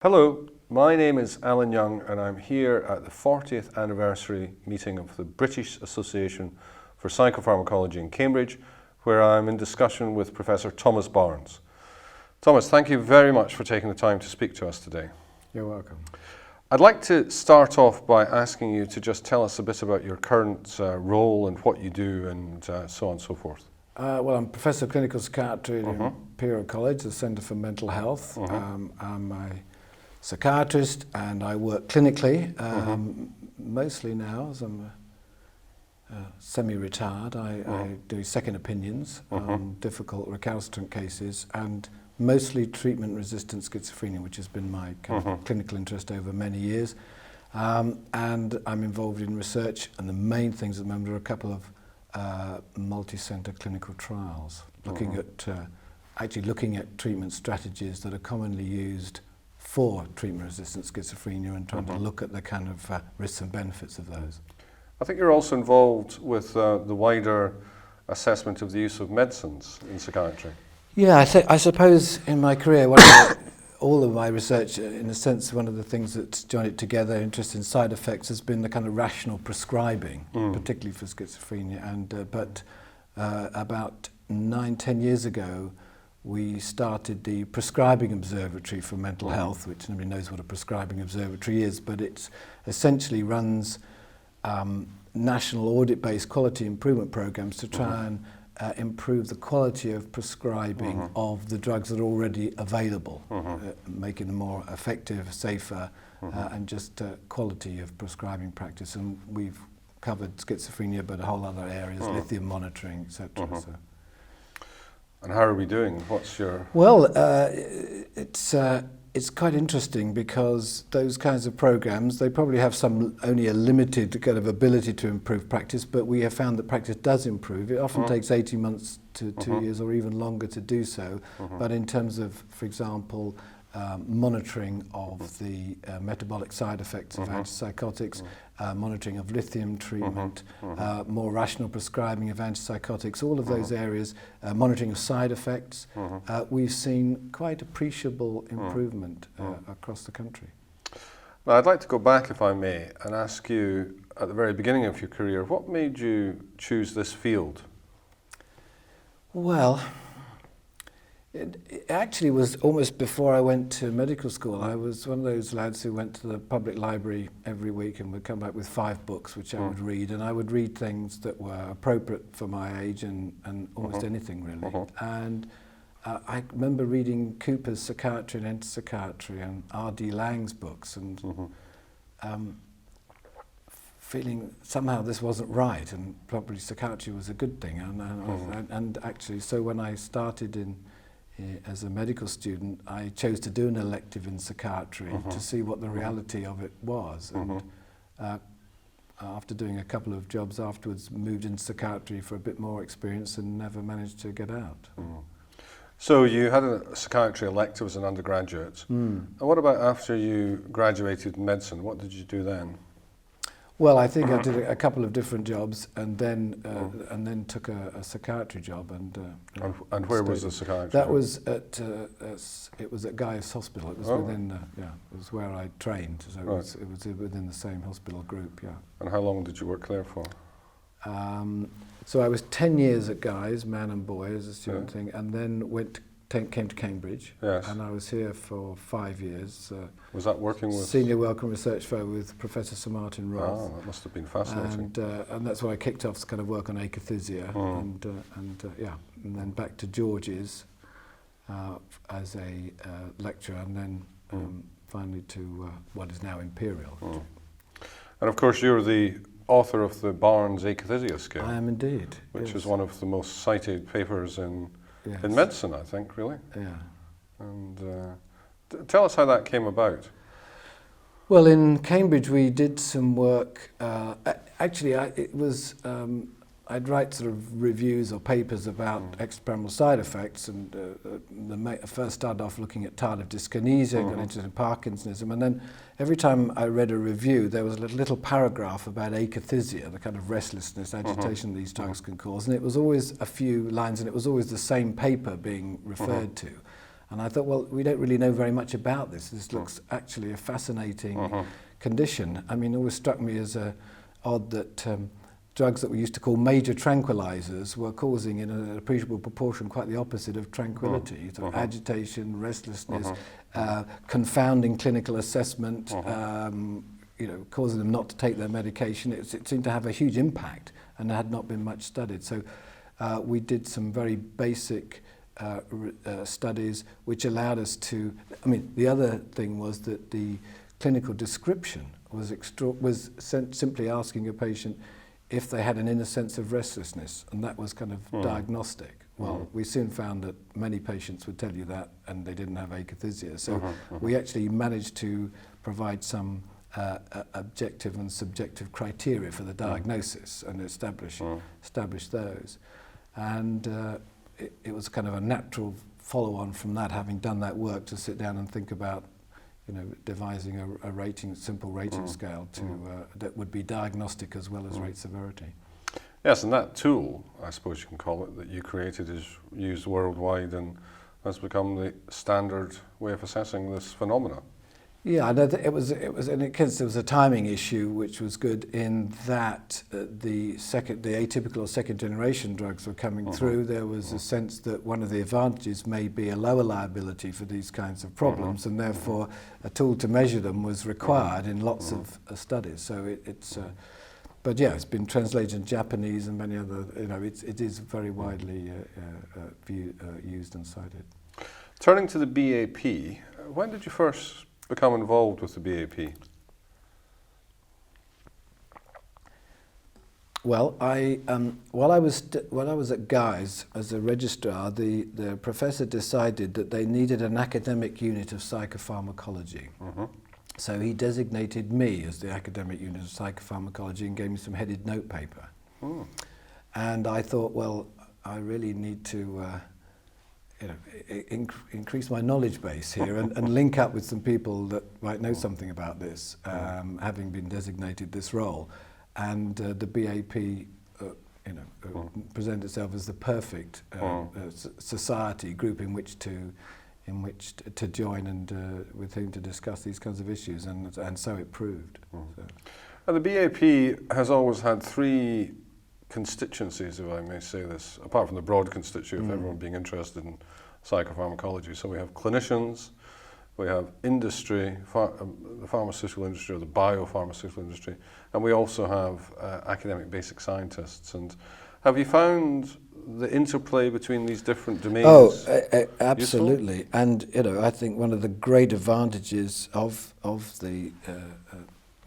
Hello, my name is Alan Young and I'm here at the 40th anniversary meeting of the British Association for Psychopharmacology in Cambridge, where I'm in discussion with Professor Thomas Barnes. Thomas, thank you very much for taking the time to speak to us today. You're welcome. I'd like to start off by asking you to just tell us a bit about your current role and what you do and so on and so forth. Well, I'm Professor of Clinical Psychiatry at Imperial College, the Centre for Mental Health. I'm a psychiatrist and I work clinically, mostly now as I'm semi-retired. I do second opinions on difficult recalcitrant cases and mostly treatment-resistant schizophrenia, which has been my kind of clinical interest over many years. And I'm involved in research, and the main things at the moment are a couple of multi-centre clinical trials, looking at treatment strategies that are commonly used for treatment-resistant schizophrenia and trying to look at the kind of risks and benefits of those. I think you're also involved with the wider assessment of the use of medicines in psychiatry. Yeah, I suppose in my career, all of my research, in a sense, one of the things that's joined it together, interest in side effects, has been the kind of rational prescribing, particularly for schizophrenia. And but about 9-10 years ago, we started the Prescribing Observatory for Mental Health, which nobody knows what a prescribing observatory is, but it essentially runs national audit-based quality improvement programs to try and improve the quality of prescribing of the drugs that are already available, making them more effective, safer, and just quality of prescribing practice. And we've covered schizophrenia, but a whole other areas, lithium monitoring, etc. So. And how are we doing? What's your... Well, it's quite interesting because those kinds of programs, they probably have only a limited kind of ability to improve practice, but we have found that practice does improve. It often takes 18 months to 2 years or even longer to do so. But in terms of, for example, monitoring of the metabolic side effects of antipsychotics, monitoring of lithium treatment, more rational prescribing of antipsychotics, all of those areas, monitoring of side effects, we've seen quite appreciable improvement across the country. Now, I'd like to go back, if I may, and ask you, at the very beginning of your career, what made you choose this field? Well, it actually was almost before I went to medical school. I was one of those lads who went to the public library every week and would come back with 5 books which I would read, and I would read things that were appropriate for my age and almost anything really. And I remember reading Cooper's Psychiatry and Enter-Psychiatry and R.D. Laing's books and feeling somehow this wasn't right and probably psychiatry was a good thing. And actually, so when I started as a medical student, I chose to do an elective in psychiatry to see what the reality of it was. And after doing a couple of jobs afterwards, moved into psychiatry for a bit more experience and never managed to get out. So you had a psychiatry elective as an undergraduate. And what about after you graduated in medicine? What did you do then? Well, I think I did a couple of different jobs, and then took a psychiatry job. And where was the psychiatry? That was at it was at Guy's Hospital. It was within it was where I trained, so it was within the same hospital group. Yeah. And how long did you work there for? So I was 10 years at Guy's, man and boy, as a student thing, and then came to Cambridge, and I was here for 5 years. Was that working with... Senior Wellcome Research Fellow with Professor Sir Martin Roth. Oh, that must have been fascinating. And that's where I kicked off kind of work on akathisia, and then back to George's as a lecturer, and then finally to what is now Imperial. And of course you're the author of the Barnes akathisia scale. I am indeed. Which is one of the most cited papers in medicine, I think, really. Yeah. And tell us how that came about. Well, in Cambridge we did some work. Actually, I'd write sort of reviews or papers about extrapyramidal side effects, and first started off looking at tardive dyskinesia, got interested in Parkinsonism, and then every time I read a review there was a little paragraph about akathisia, the kind of restlessness, agitation these drugs can cause, and it was always a few lines, and it was always the same paper being referred to. And I thought, well, we don't really know very much about this. This looks actually a fascinating condition. I mean, it always struck me as odd that drugs that we used to call major tranquilizers were causing in an appreciable proportion quite the opposite of tranquility. So agitation, restlessness, confounding clinical assessment, causing them not to take their medication. It seemed to have a huge impact and had not been much studied. So we did some very basic studies which allowed us to, the other thing was that the clinical description was simply asking a patient if they had an inner sense of restlessness, and that was kind of diagnostic. Well, we soon found that many patients would tell you that, and they didn't have akathisia. So we actually managed to provide some objective and subjective criteria for the diagnosis and establish those. And it was kind of a natural follow-on from that, having done that work, to sit down and think about devising a simple rating scale that would be diagnostic as well as rate severity. Yes, and that tool, I suppose you can call it, that you created is used worldwide and has become the standard way of assessing this phenomena. Yeah, I know that it was, and it was a timing issue, which was good in that the atypical or second generation drugs were coming through. There was a sense that one of the advantages may be a lower liability for these kinds of problems, and therefore a tool to measure them was required in lots of studies. So but yeah, it's been translated in Japanese and many other. It is very widely used and cited. Turning to the BAP, when did you first become involved with the BAP? Well, while I was at Guy's as a registrar, the professor decided that they needed an academic unit of psychopharmacology. So he designated me as the academic unit of psychopharmacology and gave me some headed note paper. And I thought, well, I really need to increase my knowledge base here and link up with some people that might know something about this, having been designated this role. And the BAP presented itself as the perfect society group in which to join and with whom to discuss these kinds of issues, and so it proved. So. And the BAP has always had three constituencies, if I may say this, apart from the broad constituency of everyone being interested in psychopharmacology. So we have clinicians, we have industry, the pharmaceutical industry or the biopharmaceutical industry, and we also have academic basic scientists. And have you found the interplay between these different domains? Oh, absolutely. Useful? And I think one of the great advantages of the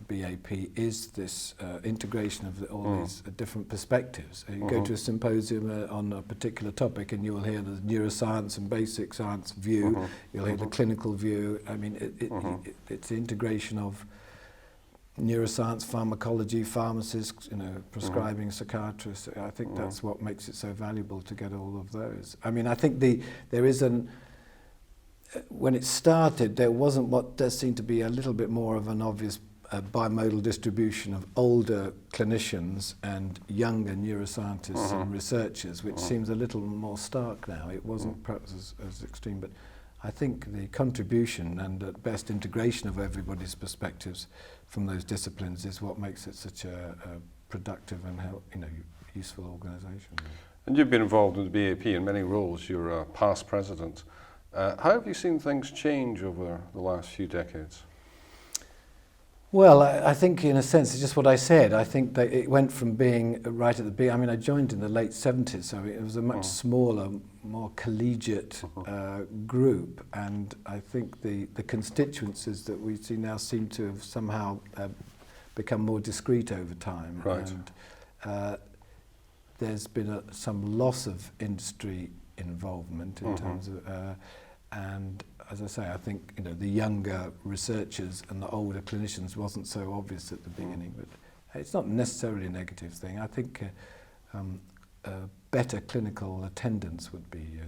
BAP is this integration of all these different perspectives. You go to a symposium on a particular topic and you will hear the neuroscience and basic science view, you'll hear the clinical view. I mean, it's the integration of neuroscience, pharmacology, pharmacists, prescribing psychiatrists. I think that's what makes it so valuable to get all of those. I mean, I think there is when it started, there wasn't what does seem to be a little bit more of an obvious bimodal distribution of older clinicians and younger neuroscientists and researchers, which seems a little more stark now. It wasn't perhaps as extreme, but I think the contribution and at best integration of everybody's perspectives from those disciplines is what makes it such a productive and useful organisation. And you've been involved with the BAP in many roles. You're a past president. How have you seen things change over the last few decades? Well, I think in a sense, it's just what I said. I think that it went from being right at the beginning. I mean, I joined in the late 70s, so it was a much smaller, more collegiate group. And I think the constituencies that we see now seem to have somehow become more discrete over time. Right. And there's been some loss of industry involvement in terms of... and as I say, I think the younger researchers and the older clinicians wasn't so obvious at the beginning, but it's not necessarily a negative thing. I think better clinical attendance would be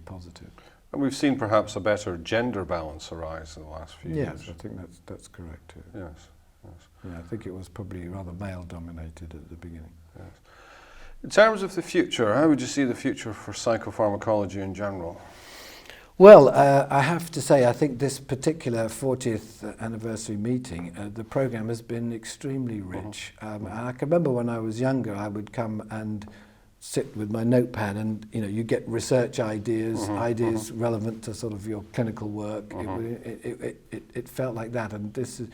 positive. And we've seen perhaps a better gender balance arise in the last few years. Yes, I think that's correct too. Yes. Yeah, I think it was probably rather male-dominated at the beginning. Yes. In terms of the future, how would you see the future for psychopharmacology in general? Well, I have to say, I think this particular 40th anniversary meeting, the programme has been extremely rich. And I can remember when I was younger, I would come and sit with my notepad, and you get research ideas, ideas relevant to sort of your clinical work. It felt like that, and this is,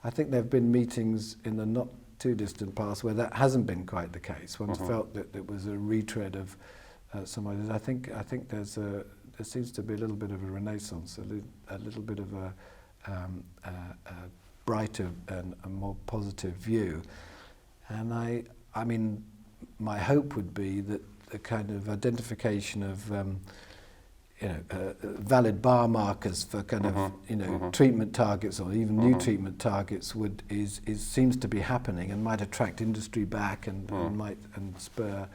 I think there have been meetings in the not too distant past where that hasn't been quite the case. One felt that it was a retread of some ideas. I think there seems to be a little bit of a renaissance, a little bit of a brighter and a more positive view. And I mean, my hope would be that the kind of identification of valid bar markers for kind of treatment targets or even new treatment targets seems to be happening and might attract industry back and spur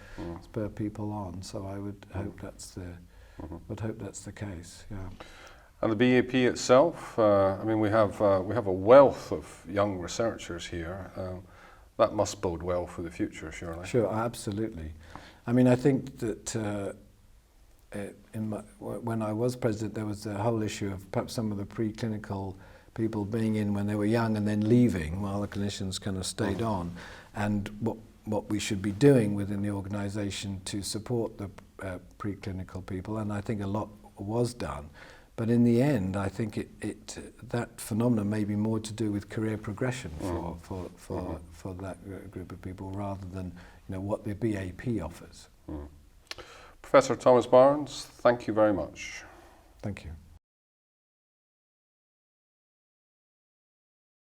people on. So I would hope that's the case. Yeah. And the BAP itself, I mean, we have a wealth of young researchers here. That must bode well for the future, surely. Sure, absolutely. I mean, I think that when I was president, there was a whole issue of perhaps some of the preclinical people being in when they were young and then leaving while the clinicians kind of stayed on, and what we should be doing within the organisation to support the preclinical people, and I think a lot was done. But in the end, I think that phenomenon may be more to do with career progression for that group of people rather than what the BAP offers. Professor Thomas Barnes, thank you very much. Thank you.